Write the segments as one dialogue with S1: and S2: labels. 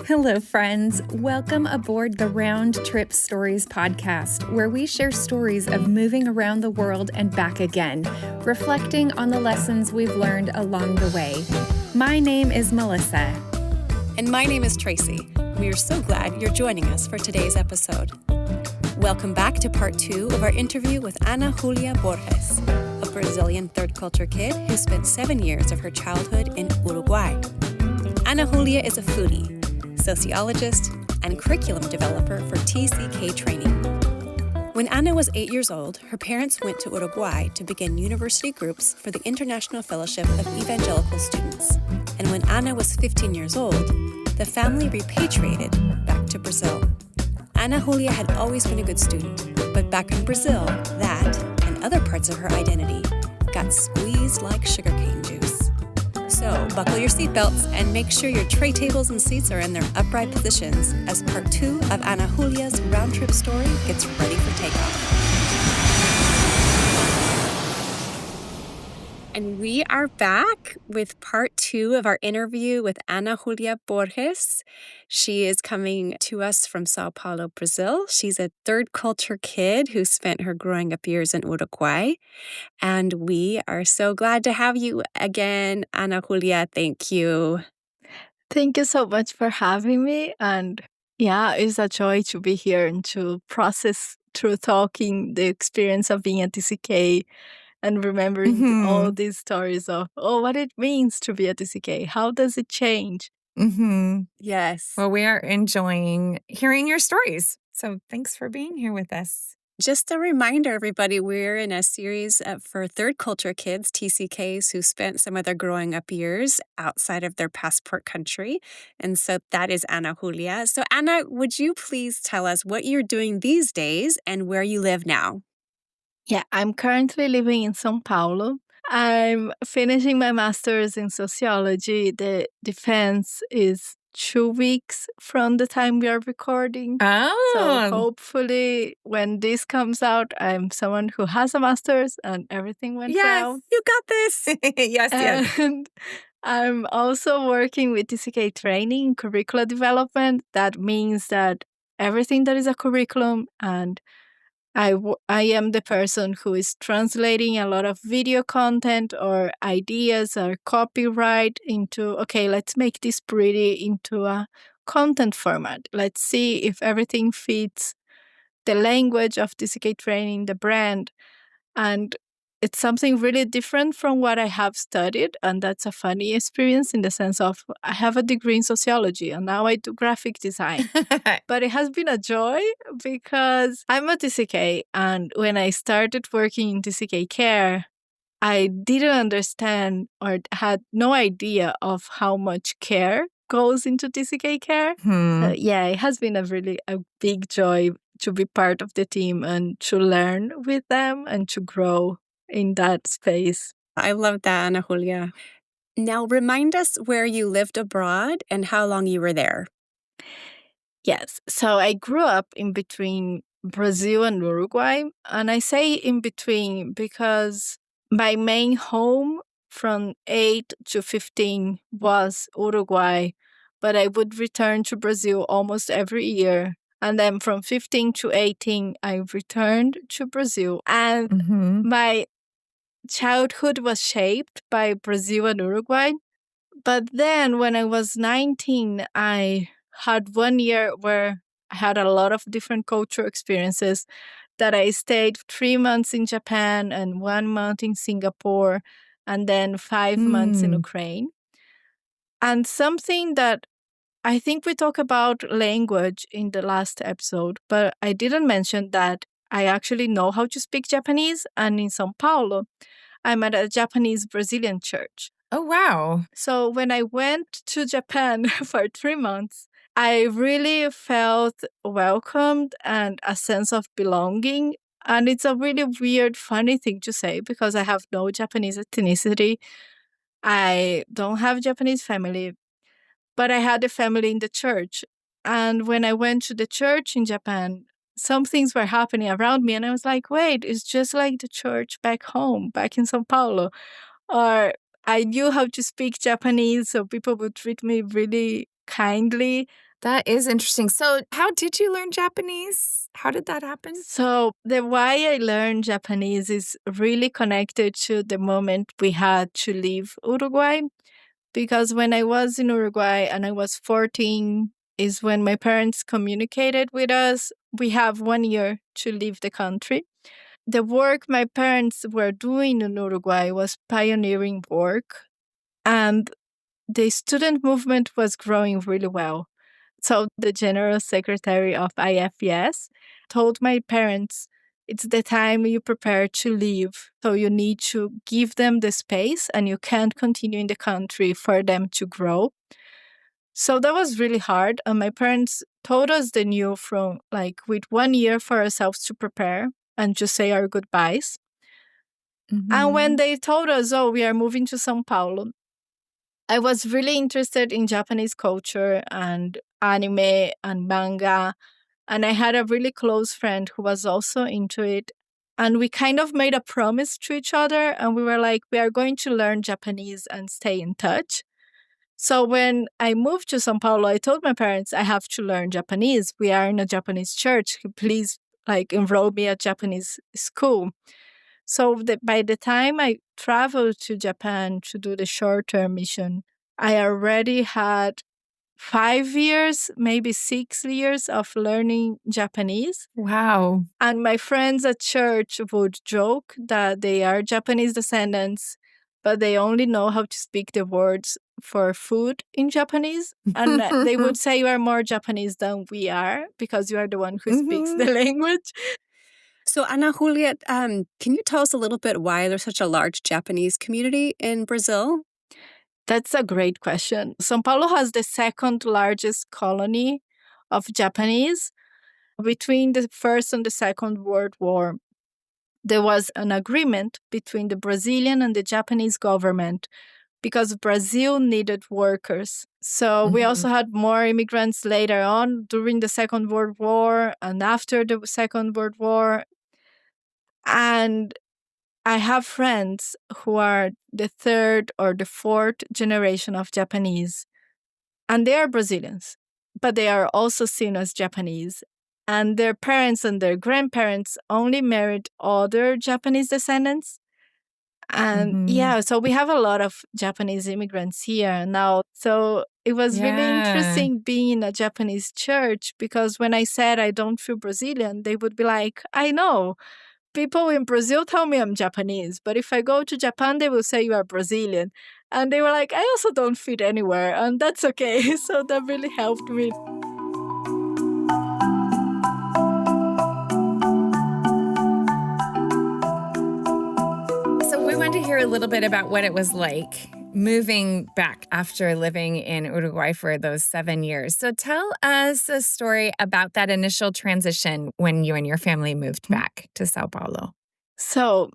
S1: Hello, friends. Welcome aboard the Round Trip Stories podcast, where we share stories of moving around the world and back again, reflecting on the lessons we've learned along the way. My name is Melissa.
S2: And my name is Tracy. We are so glad you're joining us for today's episode. Welcome back to part 2 of our interview with Ana Julia Borges, a Brazilian third culture kid who spent 7 years of her childhood in Uruguay. Ana Julia is a foodie, sociologist, and curriculum developer for TCK Training. When Ana was 8 years old, her parents went to Uruguay to begin university groups for the International Fellowship of Evangelical Students. And when Ana was 15 years old, the family repatriated back to Brazil. Ana Julia had always been a good student, but back in Brazil, that and other parts of her identity got squeezed like sugarcane juice. So buckle your seatbelts and make sure your tray tables and seats are in their upright positions as part 2 of Ana Julia's round trip story gets ready for takeoff. And we are back with part 2 of our interview with Ana Julia Borges. She is coming to us from Sao Paulo, Brazil. She's a third culture kid who spent her growing up years in Uruguay. And we are so glad to have you again, Ana Julia. Thank you.
S3: Thank you so much for having me. And yeah, it's a joy to be here and to process through talking the experience of being at TCK and remembering all these stories of, what it means to be at TCK. How does it change?
S2: Yes.
S1: Well, we are enjoying hearing your stories. So thanks for being here with us.
S2: Just a reminder, everybody, we're in a series for third culture kids, TCKs, who spent some of their growing up years outside of their passport country. And so that is Ana Julia. So Ana, would you please tell us what you're doing these days and where you live now?
S3: Yeah, I'm currently living in São Paulo. I'm finishing my master's in sociology. The defense is 2 weeks from the time we are recording.
S1: Oh.
S3: So hopefully when this comes out, I'm someone who has a master's and everything went well.
S2: You got this.
S1: Yes.
S3: And I'm also working with TCK Training, curricula development. That means that everything that is a curriculum, and I am the person who is translating a lot of video content or ideas or copyright into, okay, let's make this pretty into a content format. Let's see if everything fits the language of TCK Training, the brand. And it's something really different from what I have studied. And that's a funny experience in the sense of I have a degree in sociology and now I do graphic design. But it has been a joy because I'm a TCK. And when I started working in TCK Care, I didn't understand or had no idea of how much care goes into TCK Care. So yeah, it has been a big joy to be part of the team and to learn with them and to grow in that space.
S2: I love that, Ana Julia. Now, remind us where you lived abroad and how long you were there.
S3: Yes. So I grew up in between Brazil and Uruguay. And I say in between because my main home from 8 to 15 was Uruguay, but I would return to Brazil almost every year. And then from 15 to 18, I returned to Brazil. And my childhood was shaped by Brazil and Uruguay. But then when I was 19, I had 1 year where I had a lot of different cultural experiences that I stayed 3 months in Japan and 1 month in Singapore and then 5 months in Ukraine. And something that I think we talked about language in the last episode, but I didn't mention that I actually know how to speak Japanese. And in São Paulo, I'm at a Japanese Brazilian church.
S1: Oh, wow.
S3: So when I went to Japan for 3 months, I really felt welcomed and a sense of belonging. And it's a really weird, funny thing to say because I have no Japanese ethnicity. I don't have Japanese family, but I had a family in the church. And when I went to the church in Japan, some things were happening around me. And I was like, wait, it's just like the church back home, back in Sao Paulo. Or I knew how to speak Japanese, so people would treat me really kindly.
S1: That is interesting. So how did you learn Japanese? How did that happen?
S3: So the why I learned Japanese is really connected to the moment we had to leave Uruguay. Because when I was in Uruguay and I was 14 is when my parents communicated with us. We have 1 year to leave the country. The work my parents were doing in Uruguay was pioneering work, and the student movement was growing really well. So the general secretary of IFES told my parents, it's the time you prepare to leave. So you need to give them the space and you can't continue in the country for them to grow. So that was really hard. And my parents told us the news from with 1 year for ourselves to prepare and just say our goodbyes. And when they told us, oh, we are moving to Sao Paulo, I was really interested in Japanese culture and anime and manga. And I had a really close friend who was also into it. And we kind of made a promise to each other. And we were like, we are going to learn Japanese and stay in touch. So when I moved to Sao Paulo, I told my parents, I have to learn Japanese. We are in a Japanese church. Please enroll me at Japanese school. So by the time I traveled to Japan to do the short-term mission, I already had 5 years, maybe 6 years of learning Japanese.
S1: Wow.
S3: And my friends at church would joke that they are Japanese descendants, but they only know how to speak the words for food in Japanese. And they would say you are more Japanese than we are because you are the one who speaks the language.
S2: So, Ana Julia, can you tell us a little bit why there's such a large Japanese community in Brazil?
S3: That's a great question. São Paulo has the second largest colony of Japanese. Between the First and the Second World War, there was an agreement between the Brazilian and the Japanese government because Brazil needed workers. So we also had more immigrants later on during the Second World War and after the Second World War. And I have friends who are the third or the fourth generation of Japanese, and they are Brazilians, but they are also seen as Japanese. And their parents and their grandparents only married other Japanese descendants. And so we have a lot of Japanese immigrants here now. So it was really interesting being in a Japanese church because when I said I don't feel Brazilian, they would be like, I know. People in Brazil tell me I'm Japanese, but if I go to Japan, they will say you are Brazilian. And they were like, I also don't fit anywhere, and that's okay. So that really helped me.
S1: So we want to hear a little bit about what it was like moving back after living in Uruguay for those 7 years. So tell us a story about that initial transition when you and your family moved back to Sao Paulo.
S3: So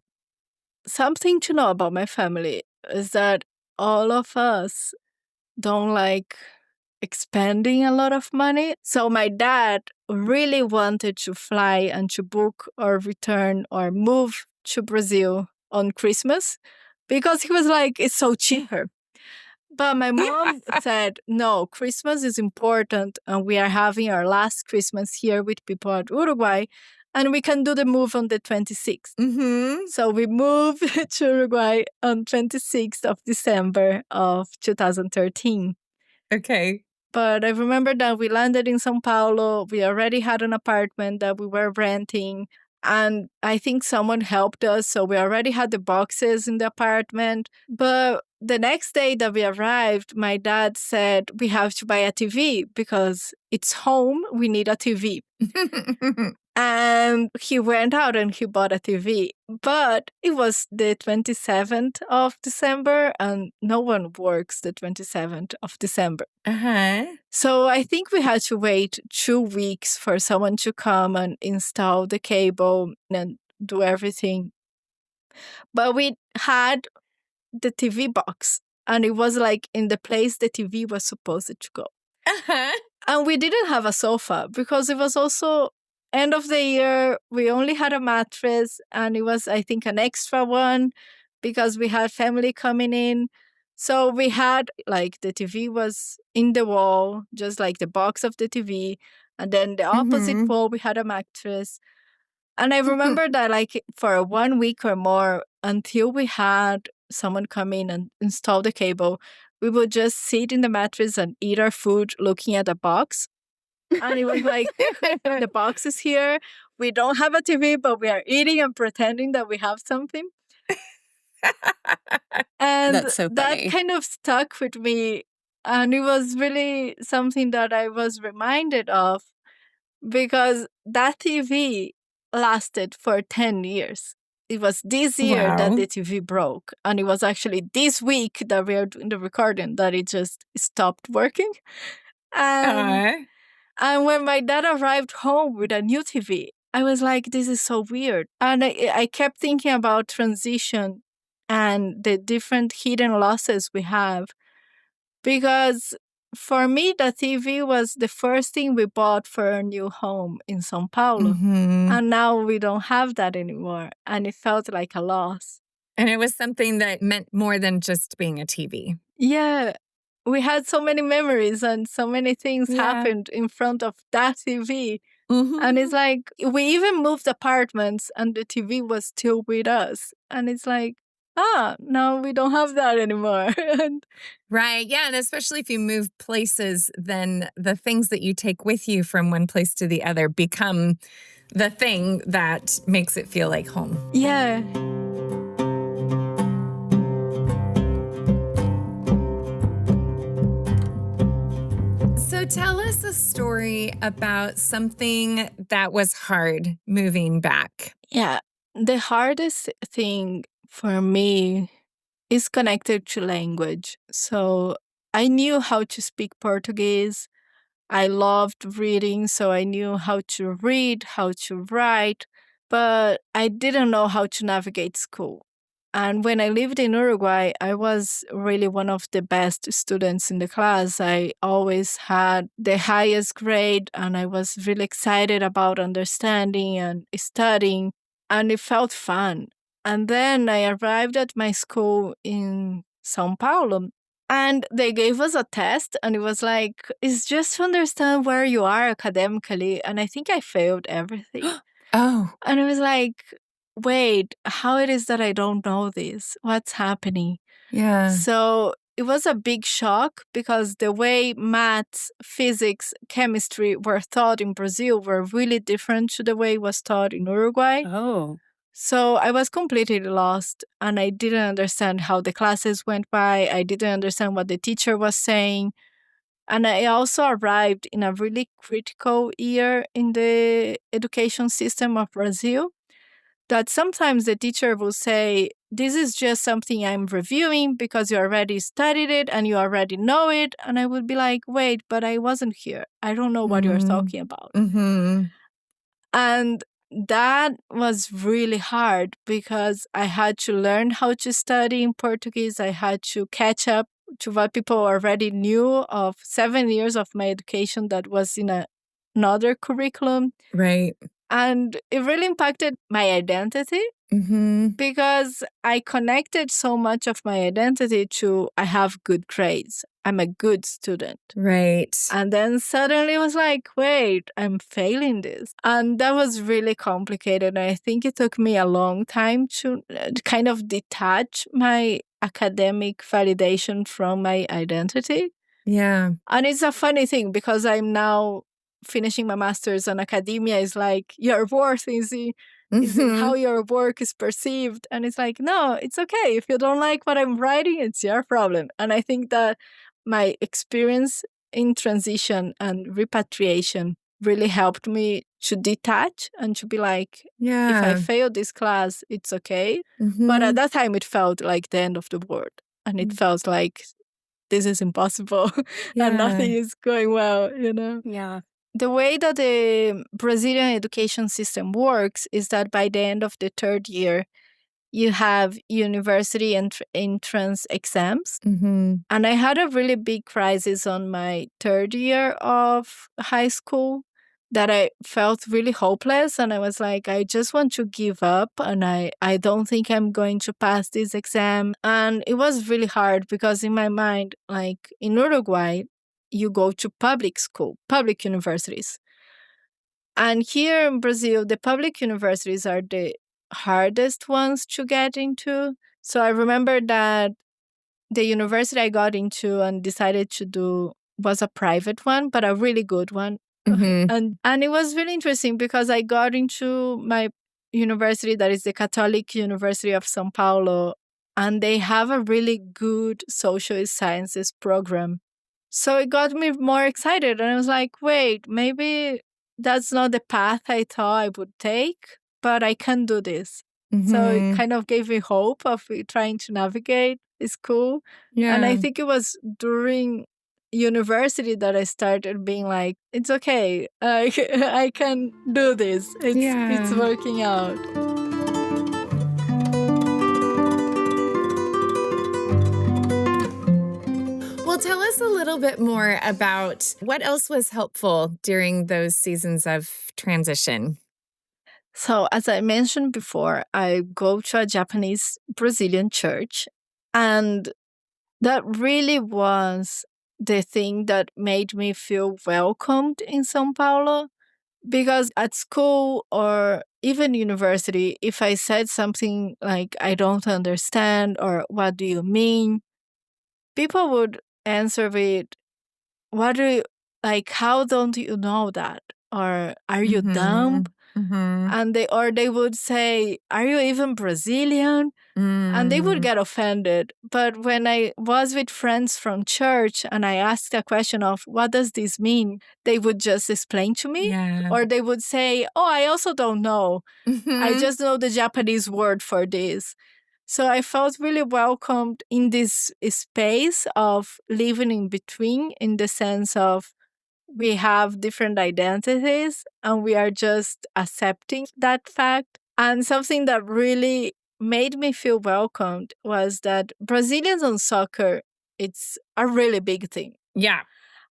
S3: something to know about my family is that all of us don't like expending a lot of money. So my dad really wanted to fly and to book or return or move to Brazil on Christmas because he was like, it's so cheaper. But my mom said, no, Christmas is important and we are having our last Christmas here with people at Uruguay and we can do the move on the 26th. So we moved to Uruguay on 26th of December of 2013.
S1: Okay.
S3: But I remember that we landed in Sao Paulo. We already had an apartment that we were renting. And I think someone helped us. So we already had the boxes in the apartment. But the next day that we arrived, my dad said, we have to buy a TV because it's home. We need a TV. And he went out and he bought a TV. But it was the 27th of December and no one works the 27th of December. So I think we had to wait 2 weeks for someone to come and install the cable and do everything. But we had the TV box and it was in the place the TV was supposed to go. And we didn't have a sofa because it was also end of the year. We only had a mattress and it was, I think, an extra one because we had family coming in. So we had like the TV was in the wall, just like the box of the TV. And then the opposite wall, we had a mattress. And I remember that like for 1 week or more, until we had someone come in and install the cable, we would just sit in the mattress and eat our food looking at the box. And it was like, the box is here. We don't have a TV, but we are eating and pretending that we have something. And
S2: That's so funny.
S3: that kind of stuck with me. And it was really something that I was reminded of, because that TV lasted for 10 years. It was this year that the TV broke. And it was actually this week that we are doing the recording that it just stopped working. And when my dad arrived home with a new TV, I was like, this is so weird. And I kept thinking about transition and the different hidden losses we have. Because for me, the TV was the first thing we bought for our new home in São Paulo. And now we don't have that anymore. And it felt like a loss.
S1: And it was something that meant more than just being a TV.
S3: Yeah. We had so many memories and so many things happened in front of that TV. And it's like, we even moved apartments and the TV was still with us. And it's like, no, we don't have that anymore.
S1: Right. Yeah. And especially if you move places, then the things that you take with you from one place to the other become the thing that makes it feel like home.
S3: Yeah.
S1: So tell us a story about something that was hard moving back.
S3: Yeah. The hardest thing for me is connected to language. So I knew how to speak Portuguese. I loved reading, so I knew how to read, how to write, but I didn't know how to navigate school. And when I lived in Uruguay, I was really one of the best students in the class. I always had the highest grade, and I was really excited about understanding and studying, and it felt fun. And then I arrived at my school in São Paulo, and they gave us a test, and it was like, it's just to understand where you are academically. And I think I failed everything.
S1: Oh.
S3: And it was like, wait, how it is that I don't know this? What's happening?
S1: Yeah.
S3: So it was a big shock, because the way maths, physics, chemistry were taught in Brazil were really different to the way it was taught in Uruguay.
S2: Oh.
S3: So I was completely lost, and I didn't understand how the classes went by. I didn't understand what the teacher was saying. And I also arrived in a really critical year in the education system of Brazil, that sometimes the teacher will say, this is just something I'm reviewing because you already studied it and you already know it. And I would be like, wait, but I wasn't here. I don't know what you're talking about. And that was really hard, because I had to learn how to study in Portuguese. I had to catch up to what people already knew of 7 years of my education that was in another curriculum.
S1: Right.
S3: And it really impacted my identity, because I connected so much of my identity to, I have good grades. I'm a good student.
S1: Right.
S3: And then suddenly it was like, wait, I'm failing this. And that was really complicated. I think it took me a long time to kind of detach my academic validation from my identity.
S1: Yeah.
S3: And it's a funny thing, because I'm now finishing my master's, and academia is like, your worth is in how your work is perceived. And it's like, no, it's okay. If you don't like what I'm writing, it's your problem. And I think that my experience in transition and repatriation really helped me to detach and to be like, if I fail this class, it's okay. But at that time, it felt like the end of the world. And it felt like, this is impossible and nothing is going well, you know?
S2: Yeah.
S3: The way that the Brazilian education system works is that by the end of the third year, you have university entrance exams. And I had a really big crisis on my third year of high school, that I felt really hopeless. And I was like, I just want to give up. And I don't think I'm going to pass this exam. And it was really hard because in my mind, like in Uruguay, you go to public school, public universities. And here in Brazil, the public universities are the hardest ones to get into. So I remember that the university I got into and decided to do was a private one, but a really good one. And it was really interesting because I got into my university that is the Catholic University of São Paulo, and they have a really good social sciences program. So it got me more excited, and I was like, wait, maybe that's not the path I thought I would take, but I can do this. So it kind of gave me hope of trying to navigate school.
S1: Yeah.
S3: And I think it was during university that I started being like, it's okay. I can do this. It's working out.
S1: Well, tell us a little bit more about what else was helpful during those seasons of transition.
S3: So, as I mentioned before, I go to a Japanese Brazilian church, and that really was the thing that made me feel welcomed in São Paulo. Because at school or even university, if I said something like, I don't understand, or what do you mean? People would answer with, what do you, like, how don't you know that? Or are you dumb? And they would say, are you even Brazilian? And they would get offended. But when I was with friends from church and I asked a question of, what does this mean? They would just explain to me. Or they would say, oh, I also don't know. I just know the Japanese word for this. So I felt really welcomed in this space of living in between, in the sense of we have different identities and we are just accepting that fact. And something that really made me feel welcomed was that Brazilians on soccer, it's a really big thing.
S1: Yeah.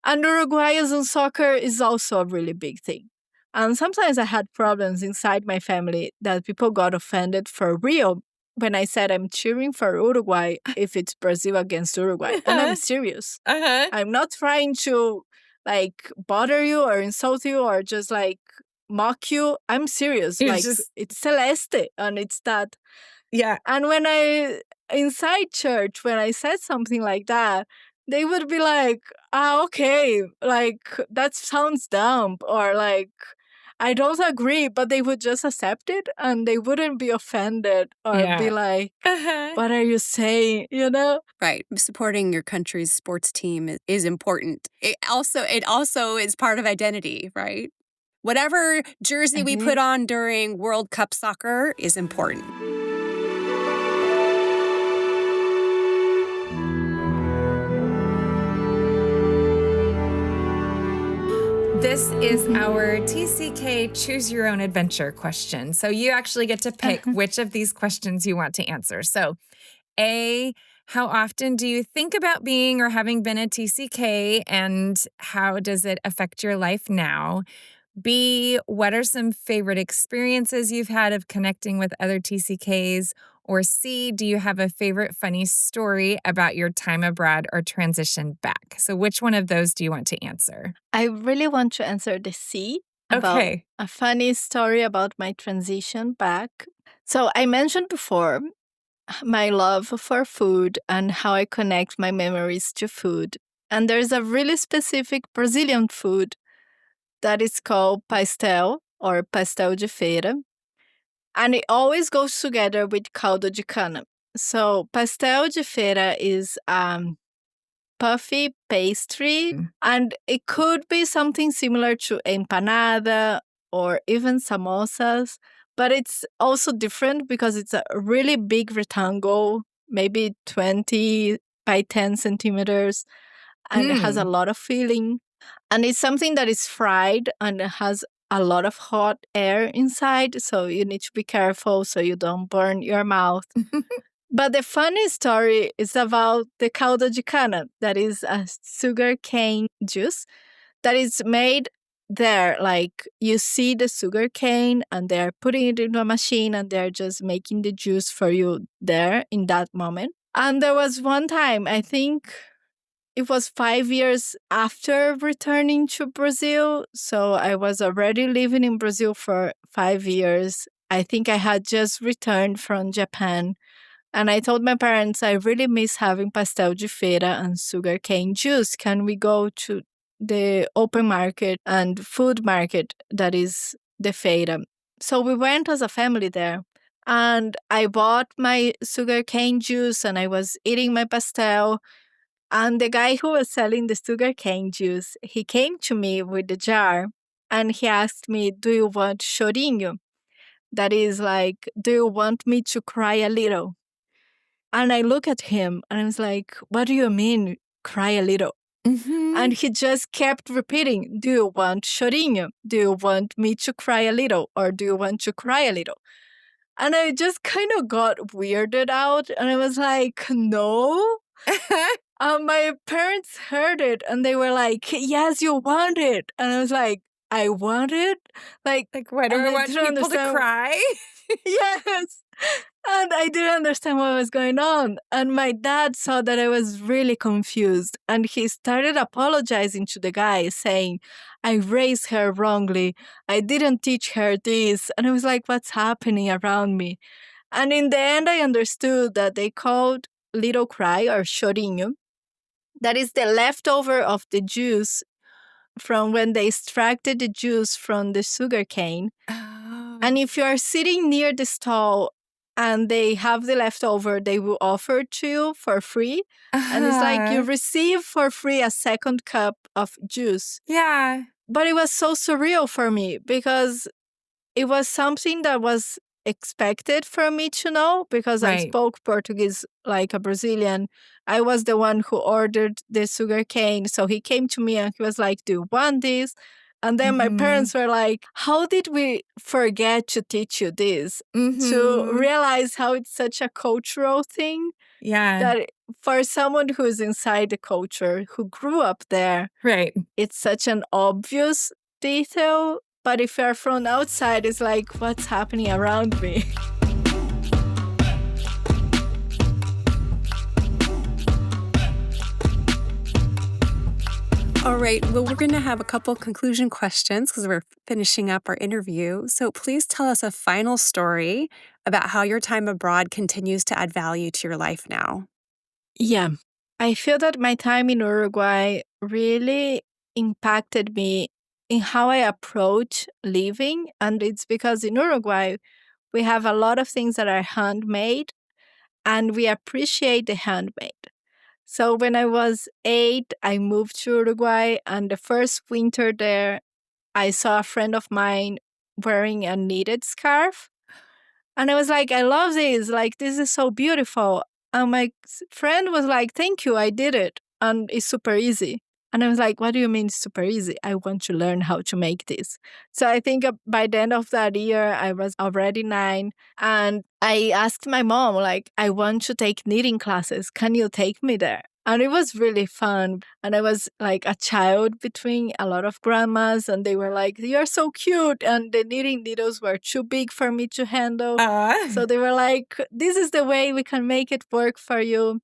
S3: And Uruguayans on soccer is also a really big thing. And sometimes I had problems inside my family that people got offended for real when I said I'm cheering for Uruguay if it's Brazil against Uruguay. And I'm serious. I'm not trying to like bother you or insult you or just like mock you. I'm serious.
S1: You're
S3: like it's Celeste and it's that.
S1: Yeah.
S3: And when inside church, when I said something like that, they would be like, okay, like that sounds dumb, or like, I don't agree, but they would just accept it and they wouldn't be offended or be like, what are you saying, you know?
S2: Right. Supporting your country's sports team is important. It also is part of identity, right? Whatever jersey we put on during World Cup soccer is important.
S1: This is our TCK Choose Your Own Adventure question. So you actually get to pick which of these questions you want to answer. So A, how often do you think about being or having been a TCK, and how does it affect your life now? B, what are some favorite experiences you've had of connecting with other TCKs? Or C, do you have a favorite funny story about your time abroad or transition back? So which one of those do you want to answer?
S3: I really want to answer the C, about a funny story about my transition back. So I mentioned before my love for food and how I connect my memories to food. And there's a really specific Brazilian food that is called pastel or pastel de feira. And it always goes together with caldo de cana. So pastel de feira is puffy pastry, and it could be something similar to empanada or even samosas, but it's also different because it's a really big rectangle, maybe 20 by 10 centimeters, and it has a lot of filling. And it's something that is fried and it has a lot of hot air inside, so you need to be careful so you don't burn your mouth. But the funny story is about the caldo de cana, that is a sugarcane juice that is made there, like you see the sugarcane and they're putting it into a machine and they're just making the juice for you there in that moment. And there was one time, I think it was 5 years after returning to Brazil. So I was already living in Brazil for 5 years. I think I had just returned from Japan. And I told my parents, I really miss having pastel de feira and sugarcane juice. Can we go to the open market and food market that is the feira? So we went as a family there. And I bought my sugarcane juice and I was eating my pastel. And the guy who was selling the sugarcane juice, he came to me with the jar and he asked me, do you want chorinho? That is like, do you want me to cry a little? And I look at him and I was like, what do you mean, cry a little?
S1: Mm-hmm.
S3: And he just kept repeating, do you want chorinho? Do you want me to cry a little? Or do you want to cry a little? And I just kind of got weirded out. And I was like, no. My parents heard it and they were like, yes, you want it. And I was like, I want it? Like
S1: why do
S3: and
S1: we
S3: I
S1: want
S3: didn't
S1: people to
S3: understand-
S1: cry?
S3: Yes. And I didn't understand what was going on. And my dad saw that I was really confused. And he started apologizing to the guy, saying, I raised her wrongly. I didn't teach her this. And I was like, what's happening around me? And in the end, I understood that they called little cry or chorinho. That is the leftover of the juice from when they extracted the juice from the sugarcane.
S1: Oh.
S3: And if you are sitting near the stall and they have the leftover, they will offer it to you for free. And it's like you receive for free a second cup of juice.
S1: Yeah.
S3: But it was so surreal for me because it was something that was expected for me to know because I
S1: Right.
S3: spoke Portuguese like a Brazilian. I was the one who ordered the sugarcane. So he came to me and he was like, do you want this? And then my
S1: Mhm.
S3: parents were like, how did we forget to teach you this? To
S1: Mhm.
S3: realize how it's such a cultural thing
S1: Yeah.
S3: that for someone who's inside the culture, who grew up there,
S1: Right.
S3: it's such an obvious detail. But if you're from outside, it's like, what's happening around me?
S2: All right, well, we're going to have a couple conclusion questions because we're finishing up our interview. So please tell us a final story about how your time abroad continues to add value to your life now.
S3: Yeah, I feel that my time in Uruguay really impacted me in how I approach living. And it's because in Uruguay, we have a lot of things that are handmade and we appreciate the handmade. So when I was 8, I moved to Uruguay, and the first winter there, I saw a friend of mine wearing a knitted scarf. And I was like, I love this. Like, this is so beautiful. And my friend was like, thank you, I did it. And it's super easy. And I was like, what do you mean super easy? I want to learn how to make this. So I think by the end of that year, I was already 9. And I asked my mom, like, I want to take knitting classes. Can you take me there? And it was really fun. And I was like a child between a lot of grandmas. And they were like, you're so cute. And the knitting needles were too big for me to handle. So they were like, this is the way we can make it work for you.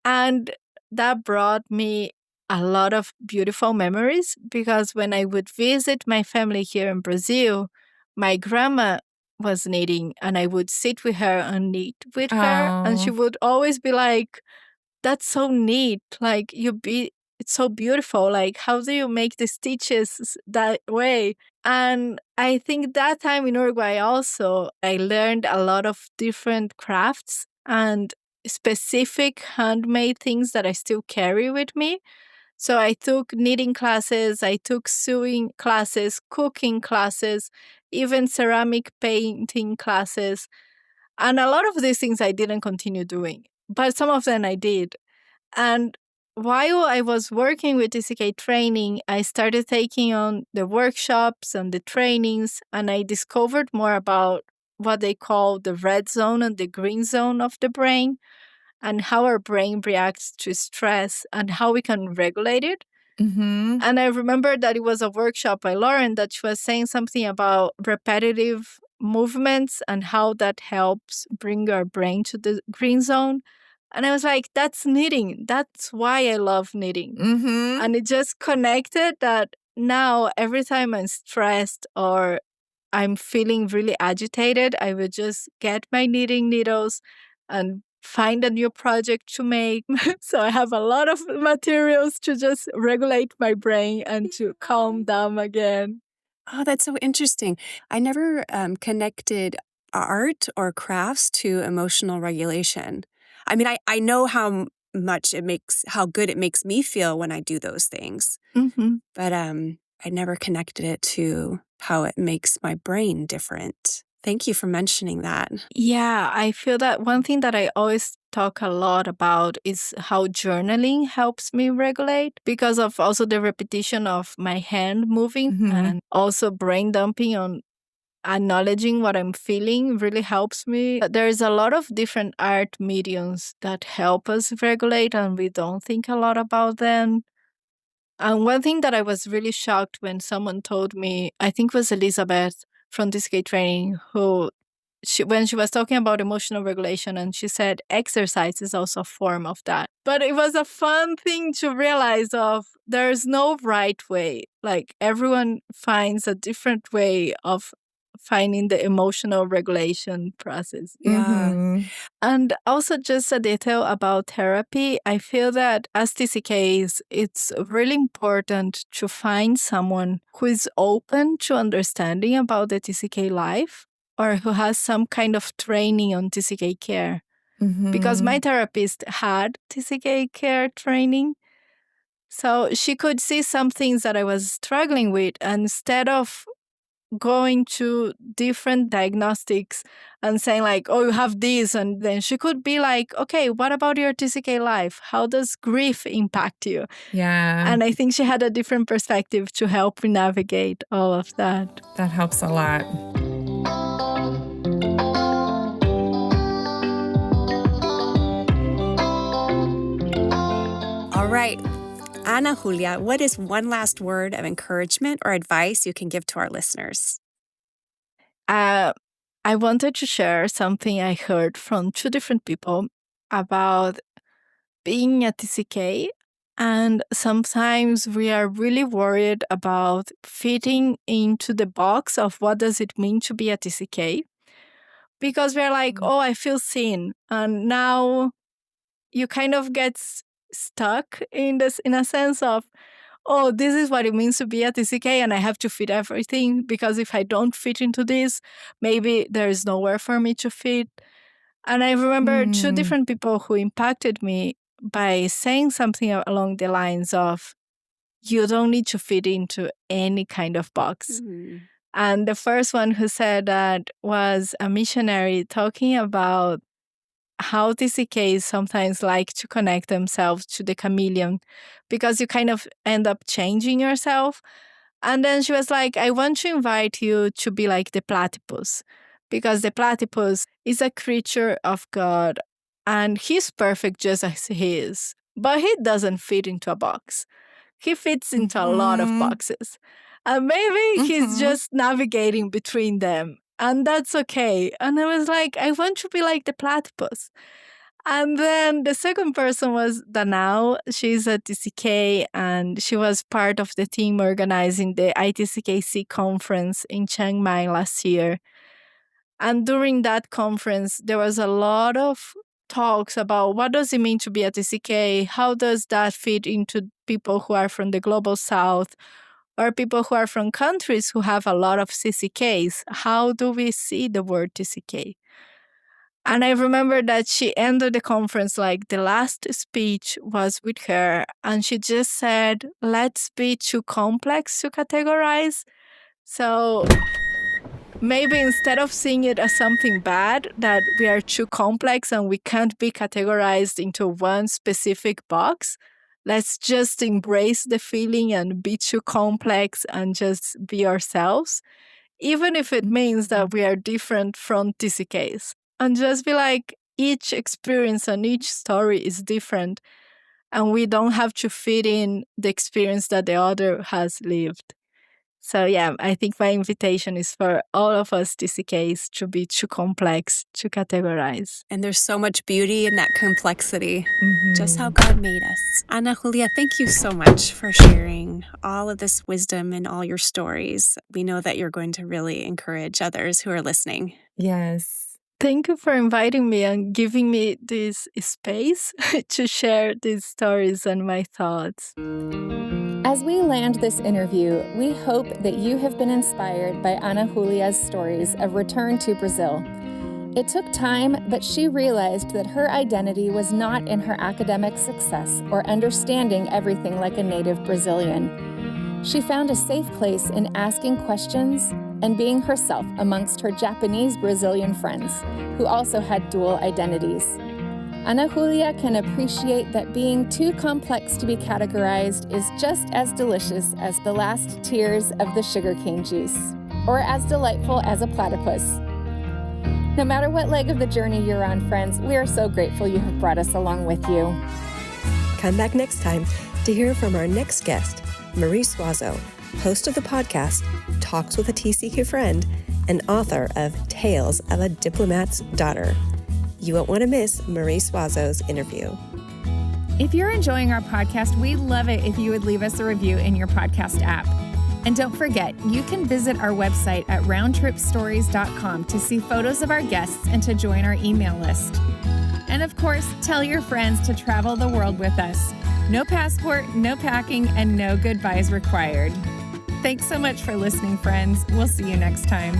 S3: And that brought me a lot of beautiful memories because when I would visit my family here in Brazil, my grandma was knitting and I would sit with her and knit with her. And she would always be like, that's so neat. Like, it's so beautiful. Like, how do you make the stitches that way? And I think that time in Uruguay also, I learned a lot of different crafts and specific handmade things that I still carry with me. So I took knitting classes, I took sewing classes, cooking classes, even ceramic painting classes. And a lot of these things I didn't continue doing, but some of them I did. And while I was working with TCK Training, I started taking on the workshops and the trainings, and I discovered more about what they call the red zone and the green zone of the brain, and how our brain reacts to stress and how we can regulate it.
S1: Mm-hmm.
S3: And I remember that it was a workshop I learned that she was saying something about repetitive movements and how that helps bring our brain to the green zone. And I was like, that's knitting. That's why I love knitting.
S1: Mm-hmm.
S3: And it just connected that now every time I'm stressed or I'm feeling really agitated, I would just get my knitting needles and find a new project to make. So I have a lot of materials to just regulate my brain and to calm down again.
S2: Oh, that's so interesting. I never connected art or crafts to emotional regulation. I mean, I know how how good it makes me feel when I do those things,
S3: Mm-hmm.
S2: but I never connected it to how it makes my brain different. Thank you for mentioning that.
S3: Yeah, I feel that one thing that I always talk a lot about is how journaling helps me regulate because of also the repetition of my hand moving and also brain dumping on acknowledging what I'm feeling really helps me. There's a lot of different art mediums that help us regulate, and we don't think a lot about them. And one thing that I was really shocked when someone told me, I think it was Elizabeth from TCK Training, when she was talking about emotional regulation, and she said exercise is also a form of that. But it was a fun thing to realize of there's no right way. Like everyone finds a different way of finding the emotional regulation process.
S2: Yeah.
S1: Mm-hmm.
S3: And also just a detail about therapy, I feel that as TCKs, it's really important to find someone who is open to understanding about the TCK life or who has some kind of training on TCK care. Because my therapist had TCK care training. So she could see some things that I was struggling with. And instead of going to different diagnostics and saying like, oh, you have this, and then she could be like, okay, what about your TCK life? How does grief impact you?
S1: Yeah.
S3: And I think she had a different perspective to help me navigate all of that.
S1: That helps a lot.
S2: All right. Ana Julia, what is one last word of encouragement or advice you can give to our listeners?
S3: I wanted to share something I heard from two different people about being a TCK. And sometimes we are really worried about fitting into the box of what does it mean to be a TCK. Because we're like, oh, I feel seen. And now you kind of get stuck in a sense of, oh, this is what it means to be a TCK and I have to fit everything because if I don't fit into this, maybe there is nowhere for me to fit. And I remember two different people who impacted me by saying something along the lines of, you don't need to fit into any kind of box. And the first one who said that was a missionary talking about how TCKs sometimes like to connect themselves to the chameleon because you kind of end up changing yourself. And then she was like, I want to invite you to be like the platypus because the platypus is a creature of God and he's perfect just as he is, but he doesn't fit into a box. He fits into a lot of boxes. And maybe he's just navigating between them. And that's okay. And I was like, I want to be like the platypus. And then the second person was Danao. She's a TCK and she was part of the team organizing the ITCKC conference in Chiang Mai last year. And during that conference, there was a lot of talks about what does it mean to be a TCK? How does that fit into people who are from the global south or people who are from countries who have a lot of CCKs? How do we see the word TCK? And I remember that she ended the conference like the last speech was with her and she just said, let's be too complex to categorize. So maybe instead of seeing it as something bad, that we are too complex and we can't be categorized into one specific box, let's just embrace the feeling and be too complex and just be ourselves, even if it means that we are different from TCKs. And just be like, each experience and each story is different. and we don't have to fit in the experience that the other has lived. So yeah, I think my invitation is for all of us TCKs to be too complex to categorize.
S2: And there's so much beauty in that complexity, just how God made us. Ana Julia, thank you so much for sharing all of this wisdom and all your stories. We know that you're going to really encourage others who are listening.
S1: Yes.
S3: Thank you for inviting me and giving me this space to share these stories and my thoughts.
S1: As we land this interview, we hope that you have been inspired by Ana Julia's stories of return to Brazil. It took time, but she realized that her identity was not in her academic success or understanding everything like a native Brazilian. She found a safe place in asking questions and being herself amongst her Japanese Brazilian friends, who also had dual identities. Ana Julia can appreciate that being too complex to be categorized is just as delicious as the last tears of the sugarcane juice, or as delightful as a platypus. No matter what leg of the journey you're on, friends, we are so grateful you have brought us along with you.
S4: Come back next time to hear from our next guest, Marie Suazo, host of the podcast Talks with a TCK Friend and author of Tales of a Diplomat's Daughter. You won't want to miss Marie Suazo's interview.
S1: If you're enjoying our podcast, we'd love it if you would leave us a review in your podcast app. And don't forget, you can visit our website at roundtripstories.com to see photos of our guests and to join our email list. And of course, tell your friends to travel the world with us. No passport, no packing, and no goodbyes required. Thanks so much for listening, friends. We'll see you next time.